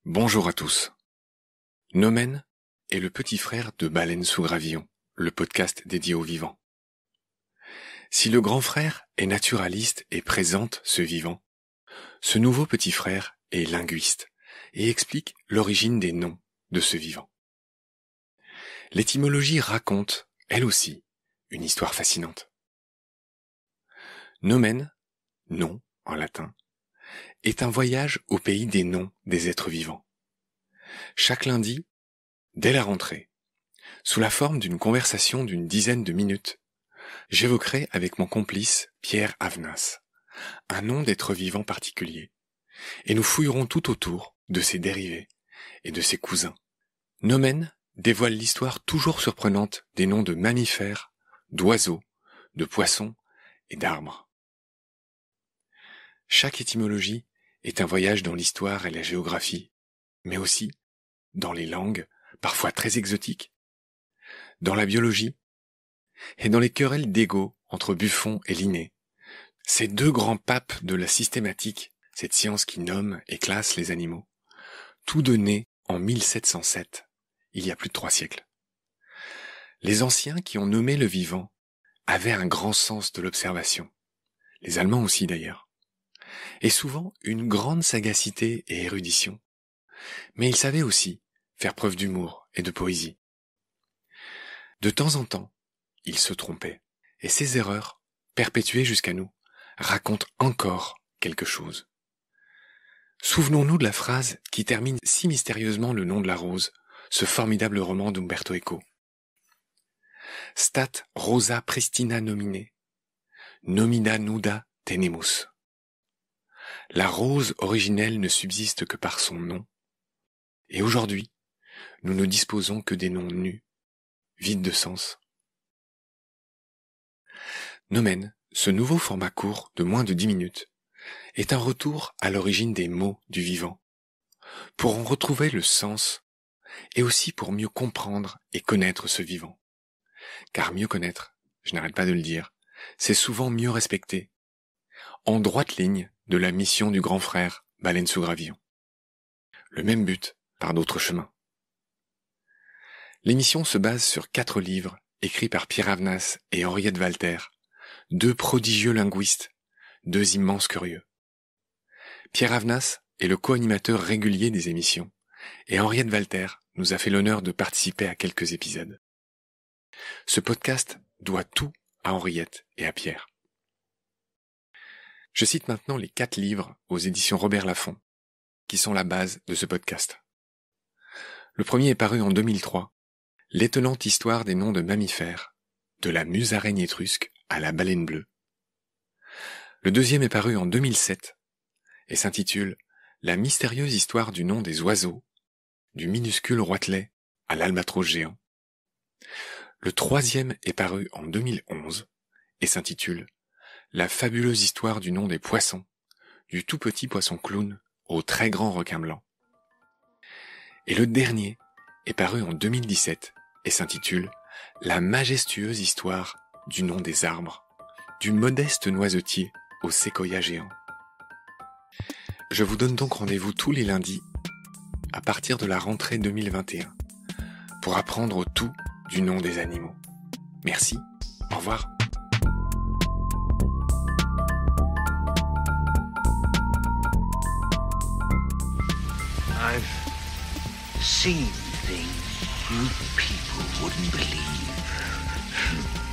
Bonjour à tous. Nomen est le petit frère de Baleine sous gravillon, le podcast dédié aux vivants. Si le grand frère est naturaliste et présente ce vivant, ce nouveau petit frère est linguiste et explique l'origine des noms de ce vivant. L'étymologie raconte, elle aussi, une histoire fascinante. Nomen, nom en latin, est un voyage au pays des noms des êtres vivants. Chaque lundi, dès la rentrée, sous la forme d'une conversation d'une dizaine de minutes, j'évoquerai avec mon complice Pierre Avenas un nom d'être vivant particulier, et nous fouillerons tout autour de ses dérivés et de ses cousins. Nomen dévoile l'histoire toujours surprenante des noms de mammifères, d'oiseaux, de poissons et d'arbres. Chaque étymologie est un voyage dans l'histoire et la géographie, mais aussi dans les langues, parfois très exotiques, dans la biologie, et dans les querelles d'ego entre Buffon et Linné, ces deux grands papes de la systématique, cette science qui nomme et classe les animaux, tous deux nés en 1707, il y a plus de 3 siècles. Les anciens qui ont nommé le vivant avaient un grand sens de l'observation, les Allemands aussi d'ailleurs, et souvent une grande sagacité et érudition. Mais ils savaient aussi faire preuve d'humour et de poésie. De temps en temps, ils se trompaient, et ces erreurs, perpétuées jusqu'à nous, racontent encore quelque chose. Souvenons-nous de la phrase qui termine si mystérieusement le nom de la rose, ce formidable roman d'Umberto Eco. Stat rosa pristina nomine, nomina nuda tenemus. La rose originelle ne subsiste que par son nom, et aujourd'hui, nous ne disposons que des noms nus, vides de sens. Nomen, ce nouveau format court de moins de 10 minutes, est un retour à l'origine des mots du vivant, pour en retrouver le sens, et aussi pour mieux comprendre et connaître ce vivant. Car mieux connaître, je n'arrête pas de le dire, c'est souvent mieux respecter, en droite ligne de la mission du grand frère Baleine sous gravillon. Le même but, par d'autres chemins. L'émission se base sur 4 livres écrits par Pierre Avenas et Henriette Walter, 2 prodigieux linguistes, 2 immenses curieux. Pierre Avenas est le co-animateur régulier des émissions, et Henriette Walter nous a fait l'honneur de participer à quelques épisodes. Ce podcast doit tout à Henriette et à Pierre. Je cite maintenant les 4 livres aux éditions Robert Laffont, qui sont la base de ce podcast. Le premier est paru en 2003, L'étonnante histoire des noms de mammifères, de la musaraigne étrusque à la baleine bleue. Le deuxième est paru en 2007 et s'intitule La mystérieuse histoire du nom des oiseaux, du minuscule roitelet à l'albatros géant. Le troisième est paru en 2011 et s'intitule La fabuleuse histoire du nom des poissons, du tout petit poisson clown au très grand requin blanc. Et le dernier est paru en 2017 et s'intitule La majestueuse histoire du nom des arbres, du modeste noisetier au séquoia géant. Je vous donne donc rendez-vous tous les lundis à partir de la rentrée 2021 pour apprendre tout du nom des animaux. Merci, au revoir. I've seen things you people wouldn't believe.